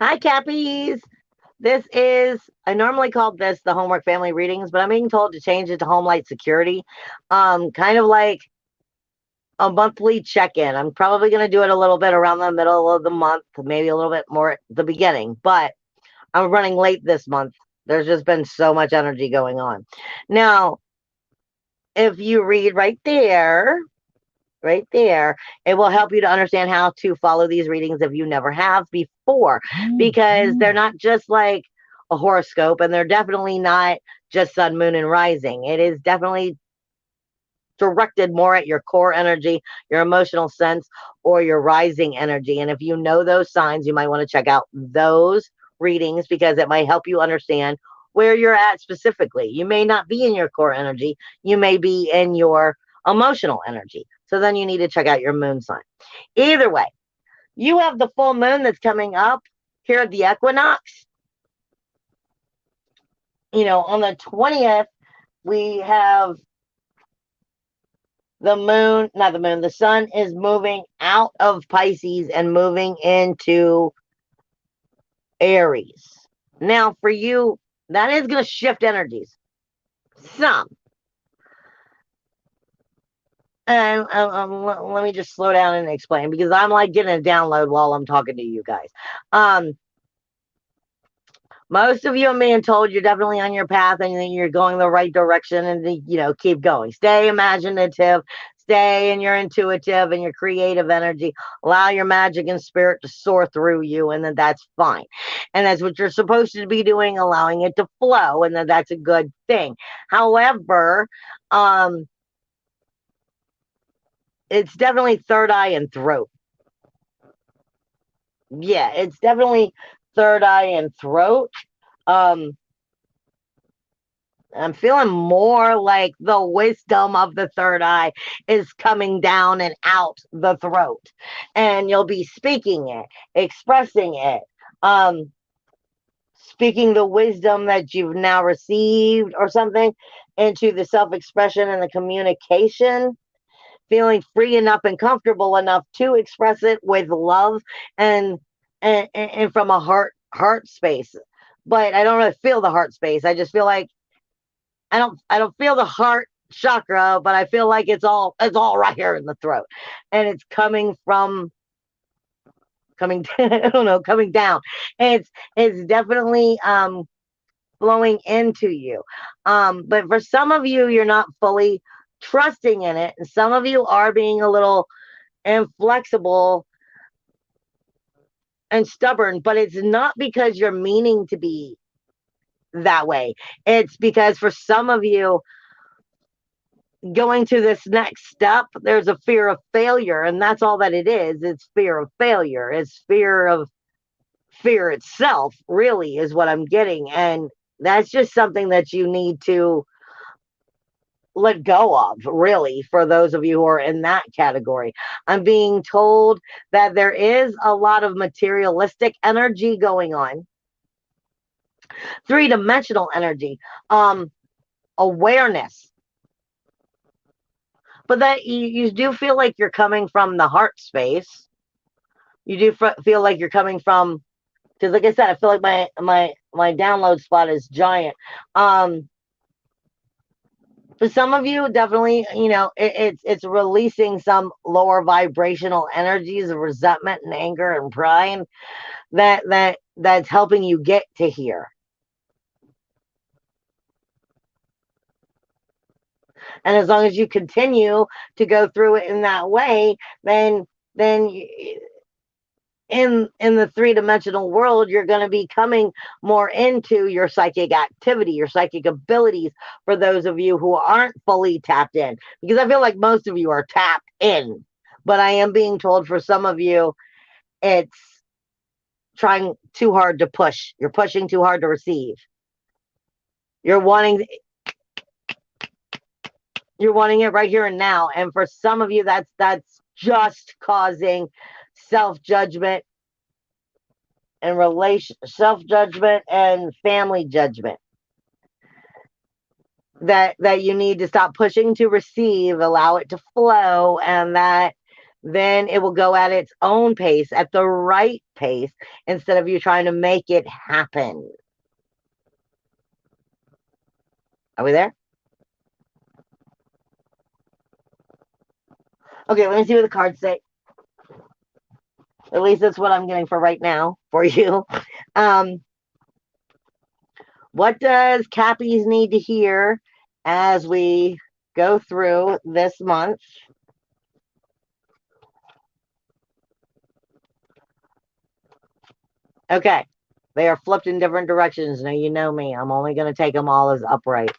Hi, Cappies. I normally call this the homework family readings, but I'm being told to change it to home light security. Kind of like a monthly check-in. I'm probably going to do it a little bit around the middle of the month, maybe a little bit more at the beginning, but I'm running late this month. There's just been so much energy going on. Now, if you read right there, it will help you to understand how to follow these readings if you never have before, because they're not just like a horoscope, and they're definitely not just sun, moon, and rising. It is definitely directed more at your core energy, your emotional sense, or your rising energy. And if you know those signs, you might want to check out those readings because it might help you understand where you're at specifically. You may not be in your core energy, you may be in your emotional energy. So then you need to check out your moon sign. Either way, you have the full moon that's coming up here at the equinox. On the 20th, we have the sun is moving out of Pisces and moving into Aries. Now, for you, that is going to shift energies some. And let me just slow down and explain because I'm like getting a download while I'm talking to you guys. Most of you are being told you're definitely on your path and you're going the right direction, and keep going. Stay imaginative, stay in your intuitive and your creative energy. Allow your magic and spirit to soar through you, and then that's fine. And that's what you're supposed to be doing, allowing it to flow, and then that's a good thing. However, it's definitely third eye and throat. Yeah, it's definitely third eye and throat. Um, I'm feeling more like the wisdom of the third eye is coming down and out the throat. And you'll be speaking it, expressing it, speaking the wisdom that you've now received or something into the self expression and the communication, feeling free enough and comfortable enough to express it with love and and from a heart space. But I don't really feel the heart space. I just feel like I don't feel the heart chakra, but I feel like it's all right here in the throat, and it's coming I don't know, coming down. It's definitely flowing into you. But for some of you, you're not fully trusting in it, and some of you are being a little inflexible and stubborn, but it's not because you're meaning to be that way. It's because for some of you, going to this next step, there's a fear of failure, and that's all that it is. It's fear of failure. It's fear itself, really, is what I'm getting. And that's just something that you need to let go of, really, for those of you who are in that category. I'm being told that there is a lot of materialistic energy going on, three-dimensional energy, awareness, but that you do feel like you're coming from the heart space. You do feel like you're coming from, because like I said, I feel like my download spot is giant. For some of you, definitely, it's releasing some lower vibrational energies of resentment and anger and pride that's helping you get to here. And as long as you continue to go through it in that way, then in the three-dimensional world, you're going to be coming more into your psychic activity, your psychic abilities, for those of you who aren't fully tapped in, because I feel like most of you are tapped in, but I am being told for some of you it's trying too hard to push. You're pushing too hard to receive. You're wanting it right here and now, and for some of you, that's just causing self-judgment and self-judgment and family judgment, that you need to stop pushing to receive, allow it to flow, and that then it will go at its own pace, at the right pace, instead of you trying to make it happen. Are we there? Okay, let me see what the cards say. At least that's what I'm getting for right now for you. What does Cappies need to hear as we go through this month? Okay, they are flipped in different directions. Now, you know me. I'm only going to take them all as upright.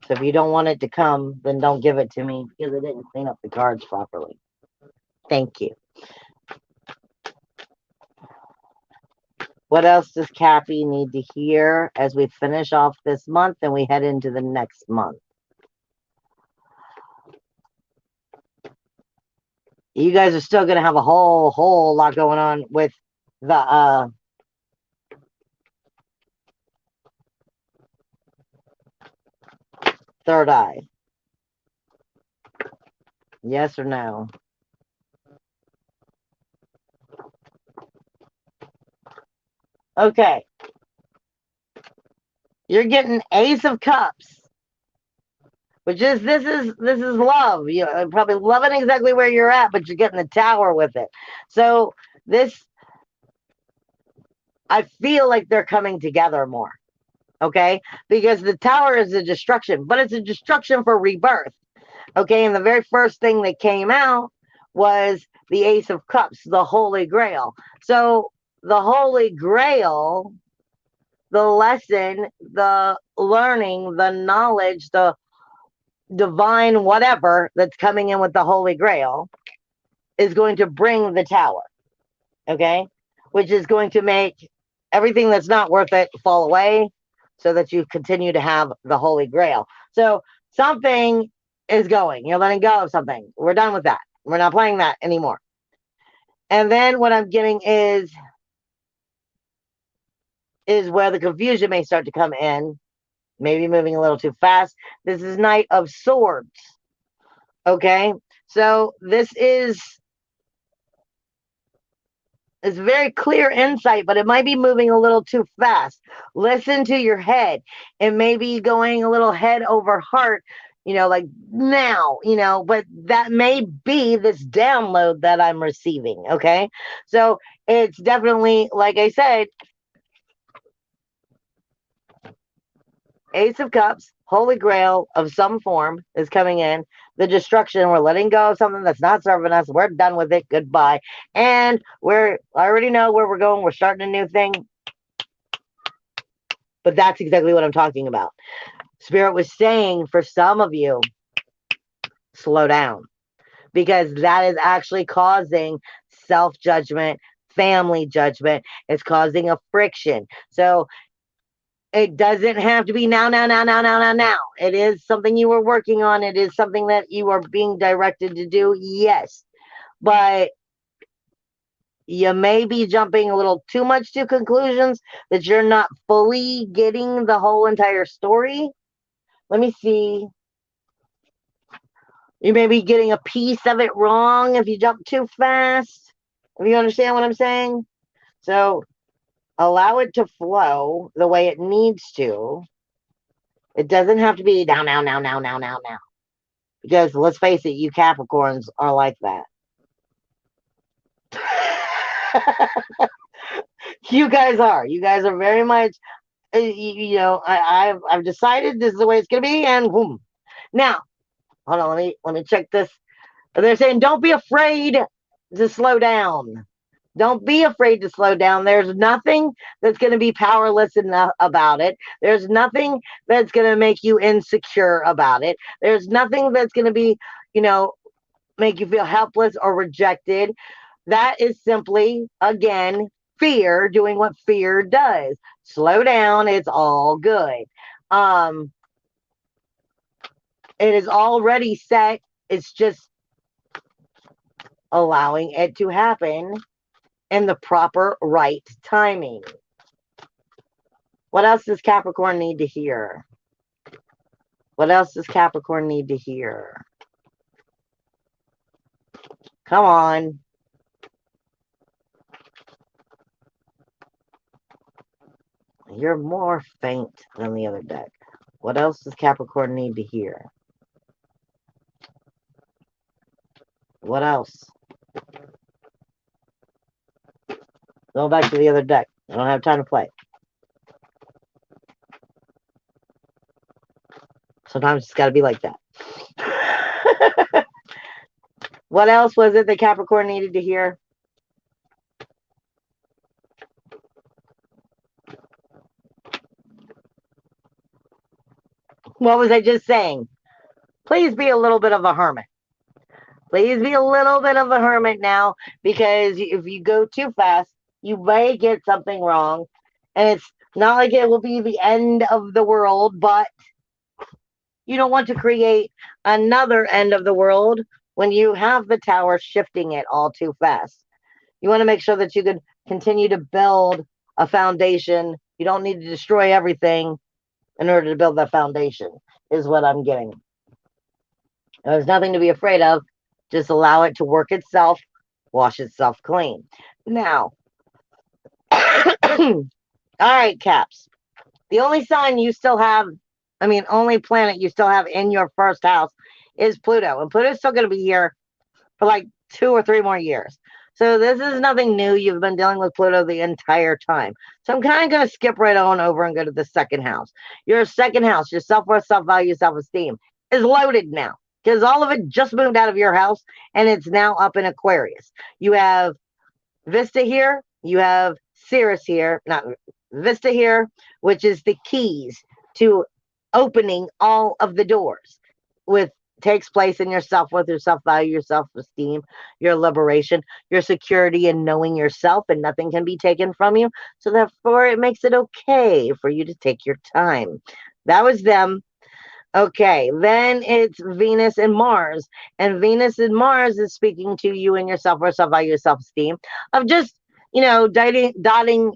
So if you don't want it to come, then don't give it to me because I didn't clean up the cards properly. Thank you. What else does Cappy need to hear as we finish off this month and we head into the next month? You guys are still going to have a whole lot going on with the third eye. Yes or no? Okay. You're getting Ace of Cups, which is this is love. You're probably loving exactly where you're at, but you're getting the Tower with it. So this, I feel like they're coming together more. Okay, because the Tower is a destruction, but it's a destruction for rebirth. Okay, and the very first thing that came out was the Ace of Cups, the Holy Grail. So the Holy Grail, the lesson, the learning, the knowledge, the divine whatever that's coming in with the Holy Grail is going to bring the Tower. Okay, which is going to make everything that's not worth it fall away so that you continue to have the Holy Grail. So something is going. You're letting go of something. We're done with that. We're not playing that anymore. And then what I'm getting is where the confusion may start to come in. Maybe moving a little too fast. This is Knight of Swords. Okay, so this is it's very clear insight, but it might be moving a little too fast. Listen to your head. It may be going a little head over heart, like now, but that may be this download that I'm receiving. Okay. So it's definitely, like I said, Ace of Cups, Holy Grail of some form is coming in. The destruction, we're letting go of something that's not serving us. We're done with it. Goodbye. And I already know where we're going. We're starting a new thing. But that's exactly what I'm talking about. Spirit was saying for some of you, slow down. Because that is actually causing self-judgment, family judgment. It's causing a friction. So it doesn't have to be now. It is something you were working on. It is something that you are being directed to do. Yes. But you may be jumping a little too much to conclusions that you're not fully getting the whole entire story. Let me see. You may be getting a piece of it wrong if you jump too fast. If you understand what I'm saying. So allow it to flow the way it needs to. It doesn't have to be now. Because let's face it, you Capricorns are like that. You guys are. You guys are very much, I've decided this is the way it's going to be, and boom. Now, hold on, let me check this. They're saying don't be afraid to slow down. Don't be afraid to slow down. There's nothing that's going to be powerless enough about it. There's nothing that's going to make you insecure about it. There's nothing that's going to be, make you feel helpless or rejected. That is simply, again, fear doing what fear does. Slow down. It's all good. It is already set. It's just allowing it to happen in the proper right timing. What else does Capricorn need to hear? What else does Capricorn need to hear? Come on. You're more faint than the other deck. What else does Capricorn need to hear? What else? Go back to the other deck. I don't have time to play. Sometimes it's got to be like that. What else was it that Capricorn needed to hear? What was I just saying? Please be a little bit of a hermit. Please be a little bit of a hermit now, because if you go too fast, you may get something wrong. And it's not like it will be the end of the world, but you don't want to create another end of the world when you have the tower shifting it all too fast. You want to make sure that you can continue to build a foundation. You don't need to destroy everything in order to build that foundation, is what I'm getting. There's nothing to be afraid of. Just allow it to work itself, wash itself clean. Now, all right, Caps. The only sign you still have, only planet you still have in your first house is Pluto. And Pluto's still going to be here for like 2 or 3 more years. So this is nothing new. You've been dealing with Pluto the entire time. So I'm kind of going to skip right on over and go to the second house. Your second house, your self-worth, self-value, self-esteem, is loaded now, because all of it just moved out of your house and it's now up in Aquarius. You have Vista here. You have Sirius here. Not Vista here, which is the keys to opening all of the doors, with takes place in your self-worth, your self-value, your self-esteem, your liberation, your security in knowing yourself, and nothing can be taken from you. So therefore, it makes it okay for you to take your time. That was them. Okay, then it's Venus and Mars. And Venus and Mars is speaking to you in your self-worth, self-value, self-esteem, of just, dotting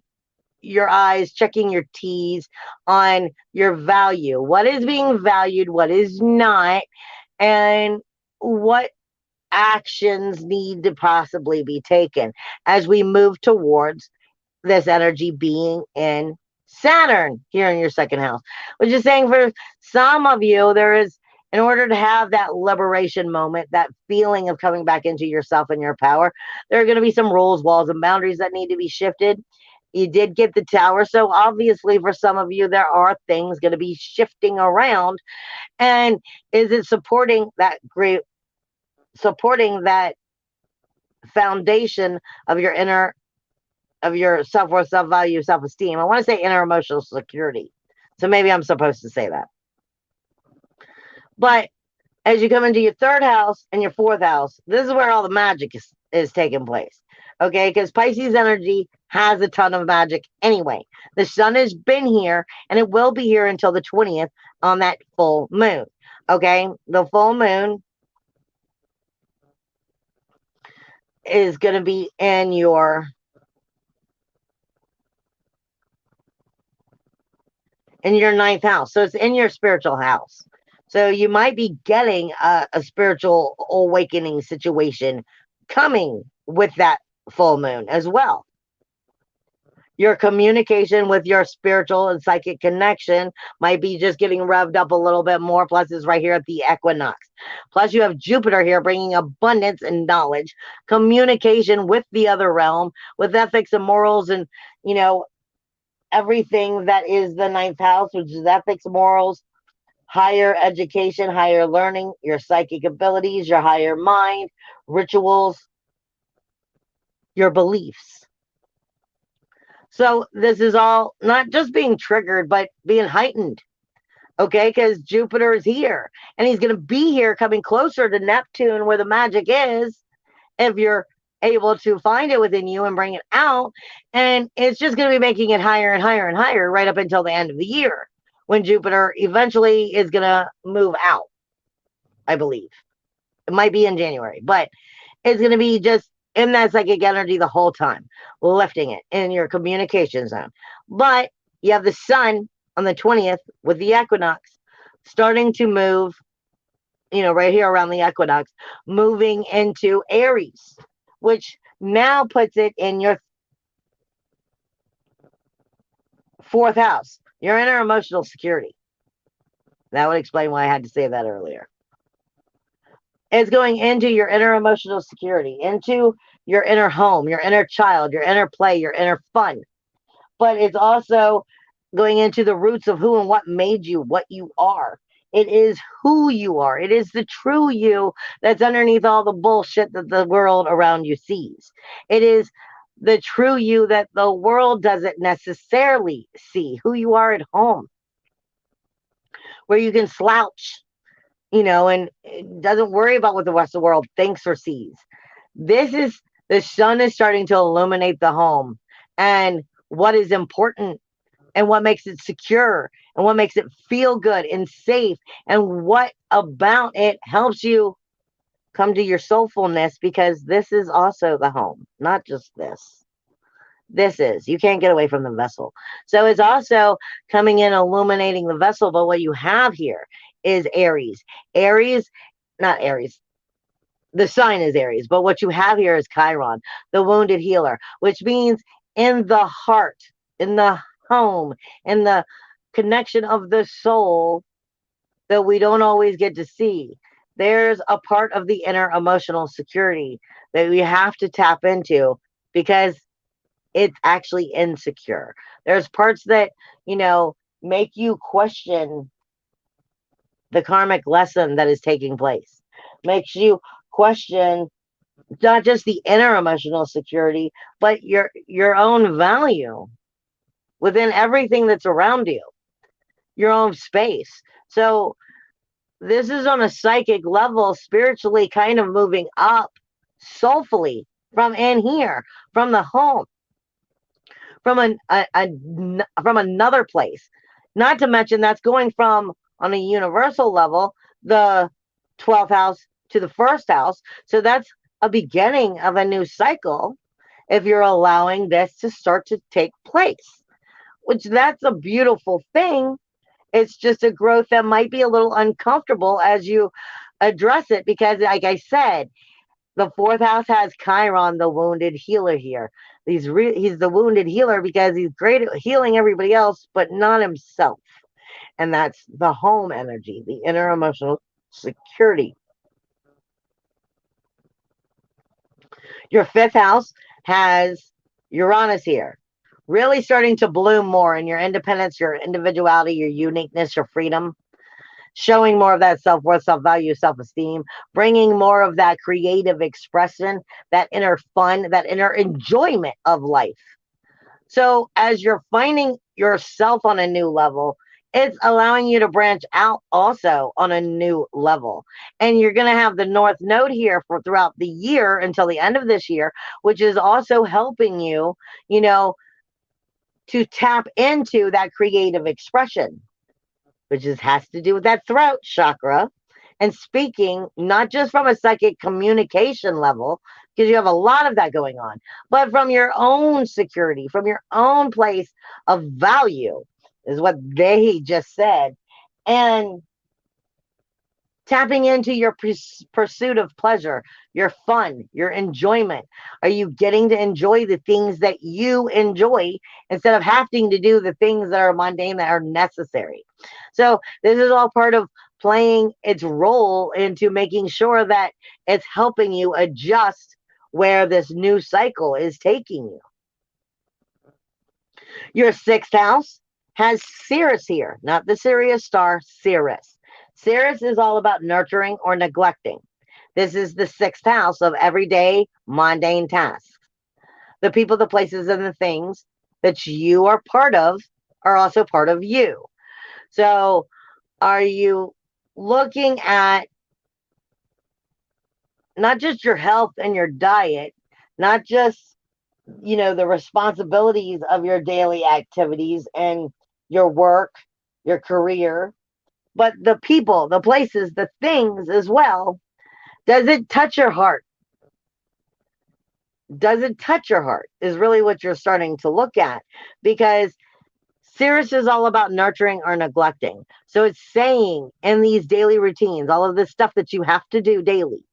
your I's, checking your T's on your value. What is being valued, what is not, and what actions need to possibly be taken as we move towards this energy being in Saturn here in your second house. Which is saying for some of you, there is, in order to have that liberation moment, that feeling of coming back into yourself and your power, there are going to be some rules, walls, and boundaries that need to be shifted. You did get the tower, so obviously for some of you, there are things going to be shifting around. And is it supporting that foundation of your inner, of your self-worth, self-value, self-esteem? I want to say inner emotional security, so maybe I'm supposed to say that. But as you come into your third house and your fourth house, this is where all the magic is taking place. Okay, because Pisces energy has a ton of magic anyway. The sun has been here and it will be here until the 20th on that full moon. Okay, the full moon is going to be in your ninth house. So it's in your spiritual house. So you might be getting a spiritual awakening situation coming with that full moon as well. Your communication with your spiritual and psychic connection might be just getting revved up a little bit more. Plus, it's right here at the equinox. Plus, you have Jupiter here bringing abundance and knowledge, communication with the other realm, with ethics and morals, and, everything that is the ninth house, which is ethics, morals, higher education, higher learning, your psychic abilities, your higher mind, rituals, your beliefs. So this is all not just being triggered, but being heightened. Okay, because Jupiter is here and he's going to be here coming closer to Neptune, where the magic is, if you're able to find it within you and bring it out. And it's just going to be making it higher and higher and higher right up until the end of the year, when Jupiter eventually is going to move out, I believe. It might be in January, but it's going to be just in that psychic energy the whole time, lifting it in your communication zone. But you have the sun on the 20th with the equinox starting to move right here around the equinox, moving into Aries, which now puts it in your fourth house, your inner emotional security. That would explain why I had to say that earlier. It's going into your inner emotional security, into your inner home, your inner child, your inner play, your inner fun. But it's also going into the roots of who and what made you what you are. It is who you are. It is the true you that's underneath all the bullshit that the world around you sees. It is the true you that the world doesn't necessarily see, who you are at home, where you can slouch, and it doesn't worry about what the rest of the world thinks or sees. This is the sun is starting to illuminate the home and what is important and what makes it secure and what makes it feel good and safe and what about it helps you come to your soulfulness, because this is also the home, not just this. This is, you can't get away from the vessel. So it's also coming in illuminating the vessel, but what you have here is Aries. Aries, not Aries, the sign is Aries, but what you have here is Chiron, the wounded healer, which means in the heart, in the home, in the connection of the soul that we don't always get to see. There's a part of the inner emotional security that we have to tap into because it's actually insecure. There's parts that, make you question the karmic lesson that is taking place, makes you question not just the inner emotional security, but your own value within everything that's around you, your own space. So this is on a psychic level, spiritually kind of moving up soulfully from in here, from the home, from from another place. Not to mention that's going from on a universal level, the 12th house to the first house. So that's a beginning of a new cycle if you're allowing this to start to take place, which that's a beautiful thing. It's just a growth that might be a little uncomfortable as you address it because, like I said, the fourth house has Chiron, the wounded healer here. He's the wounded healer because he's great at healing everybody else, but not himself. And that's the home energy, the inner emotional security. Your fifth house has Uranus here, really starting to bloom more in your independence, your individuality, your uniqueness, your freedom, showing more of that self worth, self value, self esteem, bringing more of that creative expression, that inner fun, that inner enjoyment of life. So, as you're finding yourself on a new level, it's allowing you to branch out also on a new level. And you're going to have the North Node here for throughout the year until the end of this year, which is also helping you, you know, to tap into that creative expression, which has to do with that throat chakra and speaking, not just from a psychic communication level, because you have a lot of that going on, but from your own security, from your own place of value, is what they just said. And tapping into your pursuit of pleasure, your fun, your enjoyment. Are you getting to enjoy the things that you enjoy instead of having to do the things that are mundane, that are necessary? So, this is all part of playing its role into making sure that it's helping you adjust where this new cycle is taking you. Your sixth house has Sirius here, not the Sirius star, Sirius. Sirius is all about nurturing or neglecting. This is the sixth house of everyday mundane tasks. The people, the places, and the things that you are part of are also part of you. So, are you looking at not just your health and your diet, not just, the responsibilities of your daily activities and your work, your career, but the people, the places, the things as well? Does it touch your heart? Does it touch your heart is really what you're starting to look at, because Sirius is all about nurturing or neglecting. So it's saying in these daily routines, all of this stuff that you have to do daily,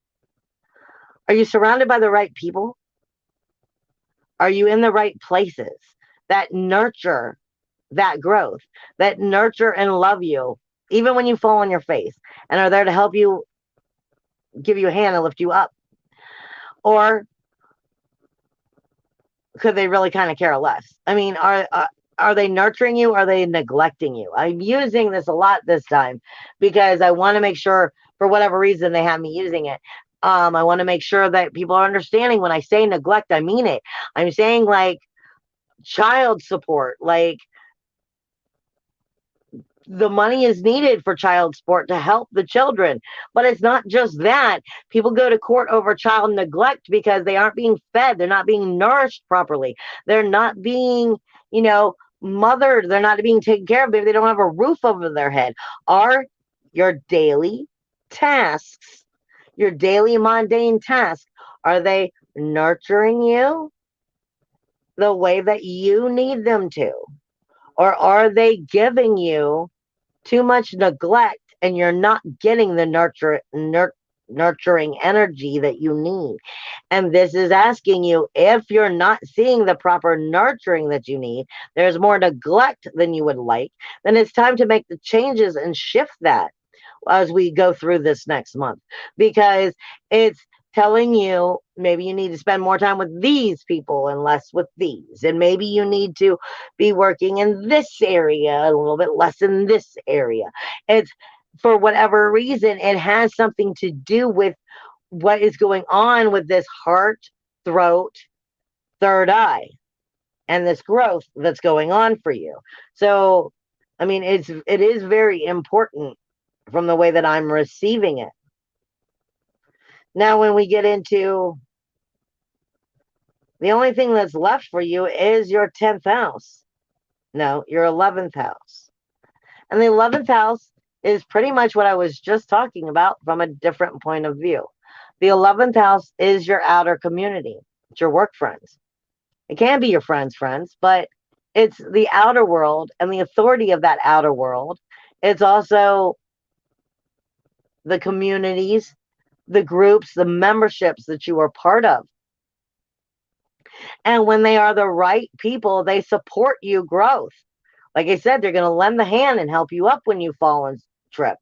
are you surrounded by the right people? Are you in the right places that nurture that growth, that nurture and love you, even when you fall on your face, and are there to help you, give you a hand and lift you up? Or could they really kind of care less? I mean, are they nurturing you? Are they neglecting you? I'm using this a lot this time because I want to make sure, for whatever reason, they have me using it. I want to make sure that people are understanding when I say neglect, I mean it. I'm saying like child support, like the money is needed for child support to help the children. But it's not just that. People go to court over child neglect because they aren't being fed. They're not being nourished properly. They're not being, mothered. They're not being taken care of. Maybe they don't have a roof over their head. Are your daily tasks, your daily mundane tasks, are they nurturing you the way that you need them to? Or are they giving you too much neglect and you're not getting the nurturing energy that you need? And this is asking you, if you're not seeing the proper nurturing that you need, there's more neglect than you would like, then it's time to make the changes and shift that as we go through this next month, because it's telling you maybe you need to spend more time with these people and less with these, and maybe you need to be working in this area a little bit less in this area. It's, for whatever reason, it has something to do with what is going on with this heart, throat, third eye, and this growth that's going on for you. So I mean, it is very important from the way that I'm receiving it. Now, when we get into the only thing that's left for you is your 10th house. No, your 11th house. And the 11th house is pretty much what I was just talking about from a different point of view. The 11th house is your outer community. It's your work friends. It can be your friends, but it's the outer world and the authority of that outer world. It's also the communities, the groups, the memberships that you are part of. And when they are the right people, they support you growth. Like I said, they're going to lend the hand and help you up when you fall and trip.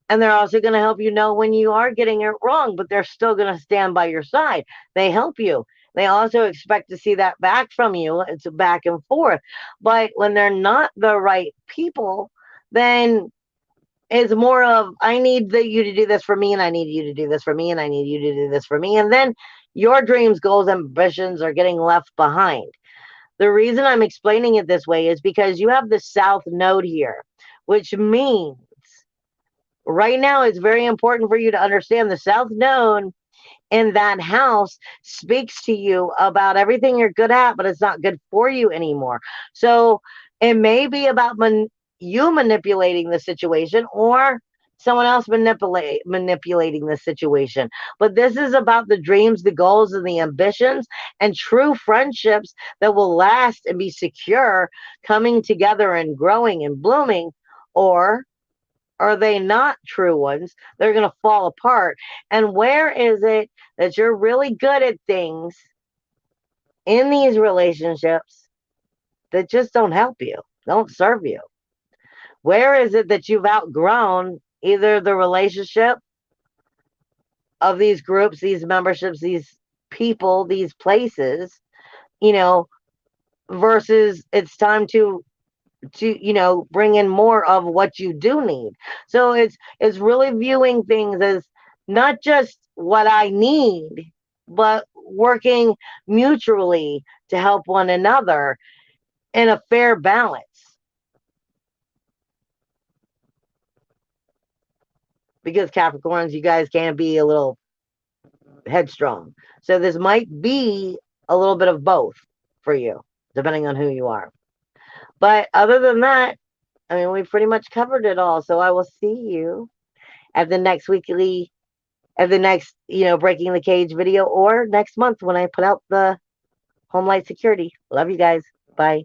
And they're also going to help you know when you are getting it wrong, but they're still going to stand by your side. They help you. They also expect to see that back from you. It's a back and forth. But when they're not the right people, then it's more of, I need you to do this for me, and I need you to do this for me, and I need you to do this for me. And then your dreams, goals, ambitions are getting left behind. The reason I'm explaining it this way is because you have the South Node here, which means right now it's very important for you to understand the South Node in that house speaks to you about everything you're good at, but it's not good for you anymore. So it may be about you manipulating the situation, or someone else manipulating the situation. But this is about the dreams, the goals, and the ambitions, and true friendships that will last and be secure, coming together and growing and blooming. Or are they not true ones? They're going to fall apart. And where is it that you're really good at things in these relationships that just don't help you, don't serve you? Where is it that you've outgrown either the relationship of these groups, these memberships, these people, these places, versus it's time to bring in more of what you do need. So it's really viewing things as not just what I need, but working mutually to help one another in a fair balance. Because Capricorns, you guys can be a little headstrong. So this might be a little bit of both for you, depending on who you are. But other than that, I mean, we've pretty much covered it all. So I will see you at the next Breaking the Cage video, or next month when I put out the Home Light Security. Love you guys. Bye.